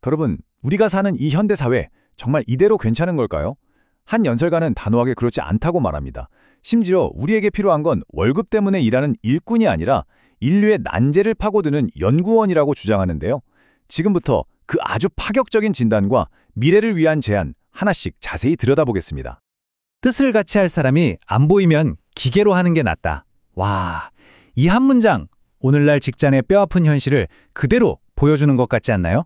여러분, 우리가 사는 이 현대 사회 정말 이대로 괜찮은 걸까요? 한 연설가는 단호하게 그렇지 않다고 말합니다. 심지어 우리에게 필요한 건 월급 때문에 일하는 일꾼이 아니라 인류의 난제를 파고드는 연구원이라고 주장하는데요. 지금부터 그 아주 파격적인 진단과 미래를 위한 제안 하나씩 자세히 들여다보겠습니다. 뜻을 같이 할 사람이 안 보이면 기계로 하는 게 낫다. 와, 이 한 문장, 오늘날 직장의 뼈아픈 현실을 그대로 보여주는 것 같지 않나요?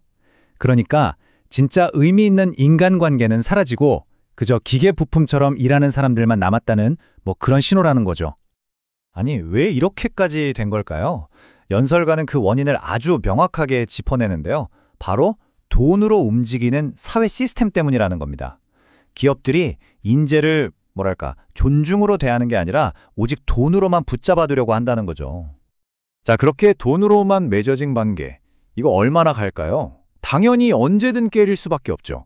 그러니까 진짜 의미 있는 인간관계는 사라지고 그저 기계 부품처럼 일하는 사람들만 남았다는 그런 신호라는 거죠. 아니, 왜 이렇게까지 된 걸까요? 연설가는 그 원인을 아주 명확하게 짚어내는데요. 바로 돈으로 움직이는 사회 시스템 때문이라는 겁니다. 기업들이 인재를 존중으로 대하는 게 아니라 오직 돈으로만 붙잡아두려고 한다는 거죠. 자, 그렇게 돈으로만 맺어진 관계, 이거 얼마나 갈까요? 당연히 언제든 깨질 수밖에 없죠.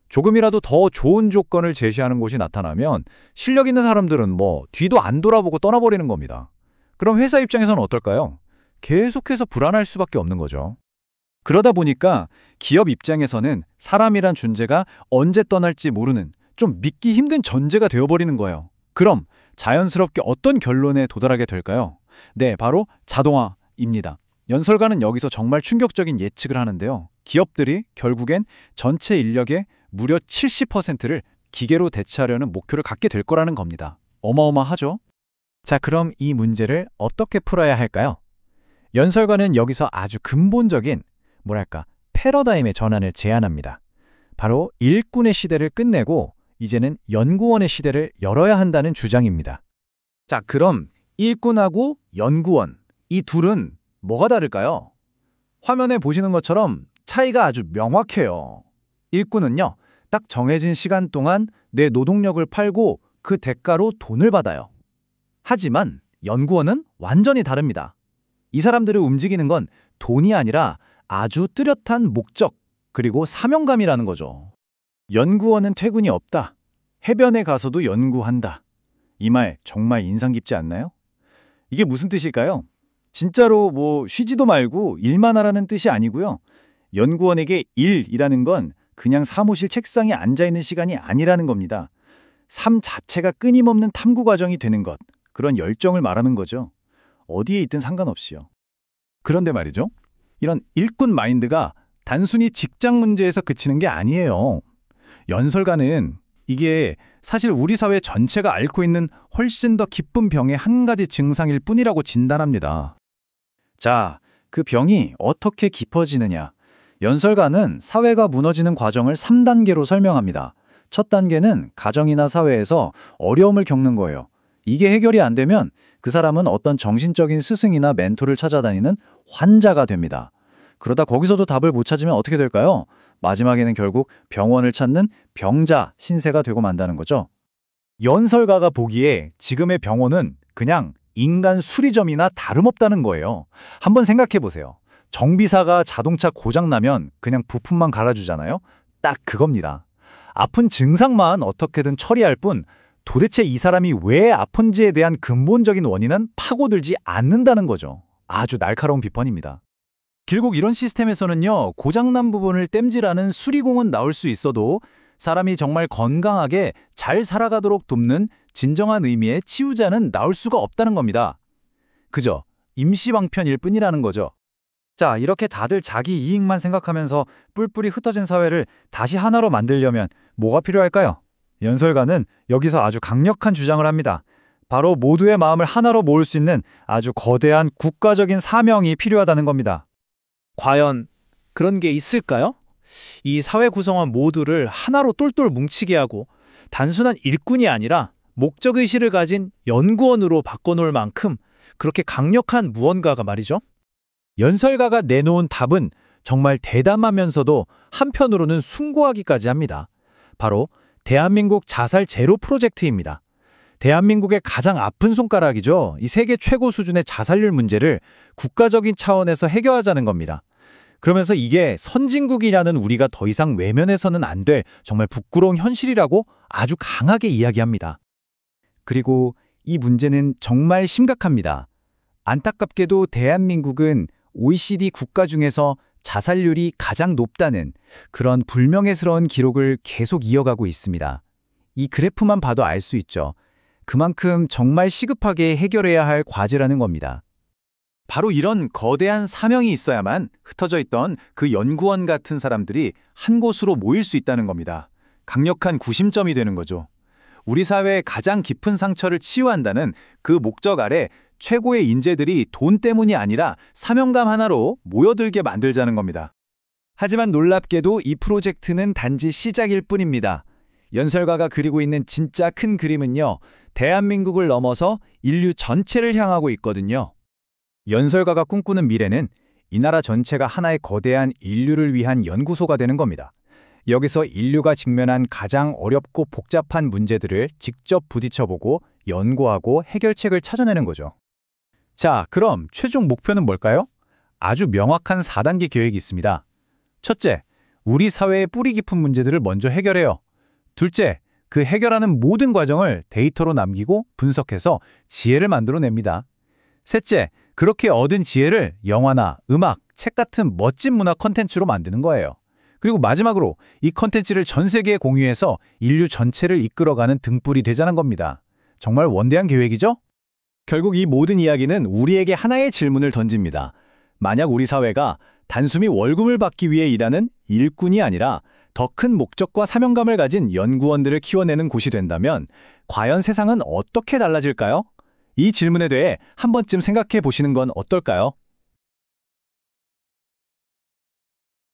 조금이라도 더 좋은 조건을 제시하는 곳이 나타나면 실력 있는 사람들은 뒤도 안 돌아보고 떠나버리는 겁니다. 그럼 회사 입장에서는 어떨까요? 계속해서 불안할 수밖에 없는 거죠. 그러다 보니까 기업 입장에서는 사람이란 존재가 언제 떠날지 모르는 좀 믿기 힘든 존재가 되어버리는 거예요. 그럼 자연스럽게 어떤 결론에 도달하게 될까요? 네, 바로 자동화입니다. 연설가는 여기서 정말 충격적인 예측을 하는데요. 기업들이 결국엔 전체 인력의 무려 70%를 기계로 대체하려는 목표를 갖게 될 거라는 겁니다. 어마어마하죠? 자, 그럼 이 문제를 어떻게 풀어야 할까요? 연설가는 여기서 아주 근본적인 패러다임의 전환을 제안합니다. 바로 일꾼의 시대를 끝내고 이제는 연구원의 시대를 열어야 한다는 주장입니다. 자, 그럼 일꾼하고 연구원, 이 둘은 뭐가 다를까요? 화면에 보시는 것처럼 차이가 아주 명확해요. 일꾼은요, 딱 정해진 시간 동안 내 노동력을 팔고 그 대가로 돈을 받아요. 하지만 연구원은 완전히 다릅니다. 이 사람들을 움직이는 건 돈이 아니라 아주 뚜렷한 목적, 그리고 사명감이라는 거죠. 연구원은 퇴근이 없다. 해변에 가서도 연구한다. 이 말 정말 인상 깊지 않나요? 이게 무슨 뜻일까요? 진짜로 쉬지도 말고 일만 하라는 뜻이 아니고요. 연구원에게 일이라는 건 그냥 사무실 책상에 앉아있는 시간이 아니라는 겁니다. 삶 자체가 끊임없는 탐구 과정이 되는 것, 그런 열정을 말하는 거죠. 어디에 있든 상관없이요. 그런데 말이죠. 이런 일꾼 마인드가 단순히 직장 문제에서 그치는 게 아니에요. 연설가는 이게 사실 우리 사회 전체가 앓고 있는 훨씬 더 깊은 병의 한 가지 증상일 뿐이라고 진단합니다. 자, 그 병이 어떻게 깊어지느냐. 연설가는 사회가 무너지는 과정을 3단계로 설명합니다. 첫 단계는 가정이나 사회에서 어려움을 겪는 거예요. 이게 해결이 안 되면 그 사람은 어떤 정신적인 스승이나 멘토를 찾아다니는 환자가 됩니다. 그러다 거기서도 답을 못 찾으면 어떻게 될까요? 마지막에는 결국 병원을 찾는 병자 신세가 되고 만다는 거죠. 연설가가 보기에 지금의 병원은 그냥 인간 수리점이나 다름없다는 거예요. 한번 생각해 보세요. 정비사가 자동차 고장나면 그냥 부품만 갈아주잖아요. 딱 그겁니다. 아픈 증상만 어떻게든 처리할 뿐 도대체 이 사람이 왜 아픈지에 대한 근본적인 원인은 파고들지 않는다는 거죠. 아주 날카로운 비판입니다. 결국 이런 시스템에서는요, 고장난 부분을 땜질하는 수리공은 나올 수 있어도 사람이 정말 건강하게 잘 살아가도록 돕는 진정한 의미의 치유자는 나올 수가 없다는 겁니다. 그저 임시방편일 뿐이라는 거죠. 자, 이렇게 다들 자기 이익만 생각하면서 뿔뿔이 흩어진 사회를 다시 하나로 만들려면 뭐가 필요할까요? 연설가는 여기서 아주 강력한 주장을 합니다. 바로 모두의 마음을 하나로 모을 수 있는 아주 거대한 국가적인 사명이 필요하다는 겁니다. 과연 그런 게 있을까요? 이 사회 구성원 모두를 하나로 똘똘 뭉치게 하고 단순한 일꾼이 아니라 목적의식을 가진 연구원으로 바꿔놓을 만큼 그렇게 강력한 무언가가 말이죠. 연설가가 내놓은 답은 정말 대담하면서도 한편으로는 숭고하기까지 합니다. 바로 대한민국 자살 제로 프로젝트입니다. 대한민국의 가장 아픈 손가락이죠. 이 세계 최고 수준의 자살률 문제를 국가적인 차원에서 해결하자는 겁니다. 그러면서 이게 선진국이라는 우리가 더 이상 외면해서는 안 될 정말 부끄러운 현실이라고 아주 강하게 이야기합니다. 그리고 이 문제는 정말 심각합니다. 안타깝게도 대한민국은 OECD 국가 중에서 자살률이 가장 높다는 그런 불명예스러운 기록을 계속 이어가고 있습니다. 이 그래프만 봐도 알 수 있죠. 그만큼 정말 시급하게 해결해야 할 과제라는 겁니다. 바로 이런 거대한 사명이 있어야만 흩어져 있던 그 연구원 같은 사람들이 한 곳으로 모일 수 있다는 겁니다. 강력한 구심점이 되는 거죠. 우리 사회의 가장 깊은 상처를 치유한다는 그 목적 아래 최고의 인재들이 돈 때문이 아니라 사명감 하나로 모여들게 만들자는 겁니다. 하지만 놀랍게도 이 프로젝트는 단지 시작일 뿐입니다. 연설가가 그리고 있는 진짜 큰 그림은요, 대한민국을 넘어서 인류 전체를 향하고 있거든요. 연설가가 꿈꾸는 미래는 이 나라 전체가 하나의 거대한 인류를 위한 연구소가 되는 겁니다. 여기서 인류가 직면한 가장 어렵고 복잡한 문제들을 직접 부딪혀보고 연구하고 해결책을 찾아내는 거죠. 자, 그럼 최종 목표는 뭘까요? 아주 명확한 4단계 계획이 있습니다. 첫째, 우리 사회의 뿌리 깊은 문제들을 먼저 해결해요. 둘째, 그 해결하는 모든 과정을 데이터로 남기고 분석해서 지혜를 만들어냅니다. 셋째, 그렇게 얻은 지혜를 영화나 음악, 책 같은 멋진 문화 콘텐츠로 만드는 거예요. 그리고 마지막으로 이 콘텐츠를 전 세계에 공유해서 인류 전체를 이끌어가는 등불이 되자는 겁니다. 정말 원대한 계획이죠? 결국 이 모든 이야기는 우리에게 하나의 질문을 던집니다. 만약 우리 사회가 단순히 월급을 받기 위해 일하는 일꾼이 아니라 더 큰 목적과 사명감을 가진 연구원들을 키워내는 곳이 된다면 과연 세상은 어떻게 달라질까요? 이 질문에 대해 한 번쯤 생각해 보시는 건 어떨까요?